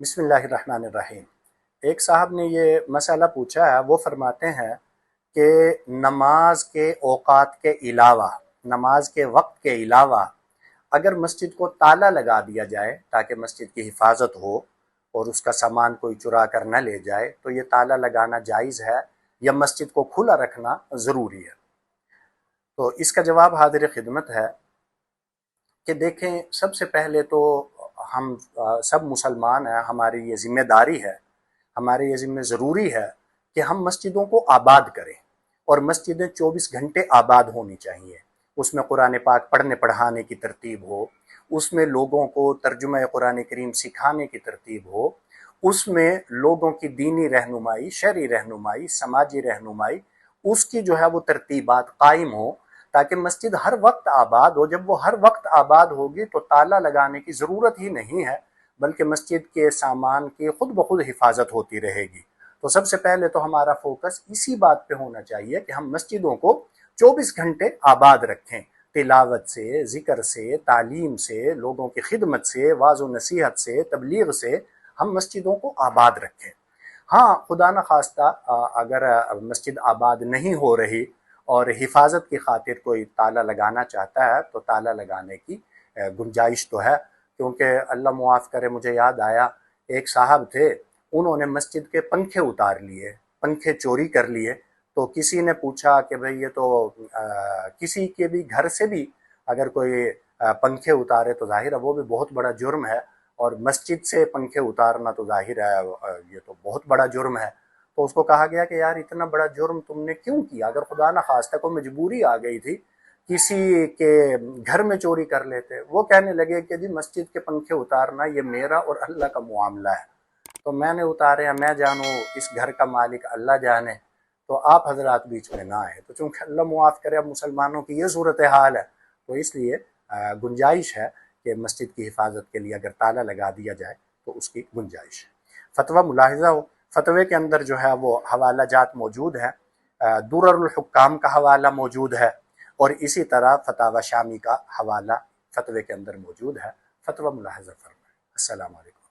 بسم اللہ الرحمن الرحیم۔ ایک صاحب نے یہ مسئلہ پوچھا ہے، وہ فرماتے ہیں کہ نماز کے اوقات کے علاوہ، نماز کے وقت کے علاوہ اگر مسجد کو تالا لگا دیا جائے تاکہ مسجد کی حفاظت ہو اور اس کا سامان کوئی چرا کر نہ لے جائے تو یہ تالا لگانا جائز ہے یا مسجد کو کھلا رکھنا ضروری ہے؟ تو اس کا جواب حاضر خدمت ہے کہ دیکھیں، سب سے پہلے تو ہم سب مسلمان ہیں، ہماری یہ ذمہ داری ہے، ہمارے یہ ذمہ ضروری ہے کہ ہم مسجدوں کو آباد کریں، اور مسجدیں 24 گھنٹے آباد ہونی چاہیے۔ اس میں قرآن پاک پڑھنے پڑھانے کی ترتیب ہو، اس میں لوگوں کو ترجمہ قرآن کریم سکھانے کی ترتیب ہو، اس میں لوگوں کی دینی رہنمائی، شرعی رہنمائی، سماجی رہنمائی، اس کی جو ہے وہ ترتیبات قائم ہوں تاکہ مسجد ہر وقت آباد ہو۔ جب وہ ہر وقت آباد ہوگی تو تالا لگانے کی ضرورت ہی نہیں ہے، بلکہ مسجد کے سامان کی خود بخود حفاظت ہوتی رہے گی۔ تو سب سے پہلے تو ہمارا فوکس اسی بات پہ ہونا چاہیے کہ ہم مسجدوں کو 24 گھنٹے آباد رکھیں، تلاوت سے، ذکر سے، تعلیم سے، لوگوں کی خدمت سے، واعظ و نصیحت سے، تبلیغ سے ہم مسجدوں کو آباد رکھیں۔ ہاں، خدا نخواستہ اگر مسجد آباد نہیں ہو رہی اور حفاظت کی خاطر کوئی تالا لگانا چاہتا ہے تو تالا لگانے کی گنجائش تو ہے، کیونکہ اللہ معاف کرے، مجھے یاد آیا ایک صاحب تھے، انہوں نے مسجد کے پنکھے اتار لیے، پنکھے چوری کر لیے۔ تو کسی نے پوچھا کہ بھئی یہ تو کسی کے بھی گھر سے بھی اگر کوئی پنکھے اتارے تو ظاہر ہے وہ بھی بہت بڑا جرم ہے، اور مسجد سے پنکھے اتارنا تو ظاہر ہے یہ تو بہت بڑا جرم ہے۔ تو اس کو کہا گیا کہ یار اتنا بڑا جرم تم نے کیوں کیا؟ اگر خدا نہ خواستہ کوئی مجبوری آ گئی تھی، کسی کے گھر میں چوری کر لیتے۔ وہ کہنے لگے کہ جی مسجد کے پنکھے اتارنا یہ میرا اور اللہ کا معاملہ ہے، تو میں نے اتارے ہیں، میں جانوں، اس گھر کا مالک اللہ جانے، تو آپ حضرات بیچ میں نہ آئے۔ تو چونکہ اللہ معاف کرے اب مسلمانوں کی یہ صورتحال ہے، تو اس لیے گنجائش ہے کہ مسجد کی حفاظت کے لیے اگر تالا لگا دیا جائے تو اس کی گنجائش ہے۔ فتویٰ ملاحظہ ہو، فتوے کے اندر جو ہے وہ حوالہ جات موجود ہیں، درر الحکام کا حوالہ موجود ہے، اور اسی طرح فتاوی شامی کا حوالہ فتوے کے اندر موجود ہے۔ فتویٰ ملاحظہ فرمائیں۔ السلام علیکم۔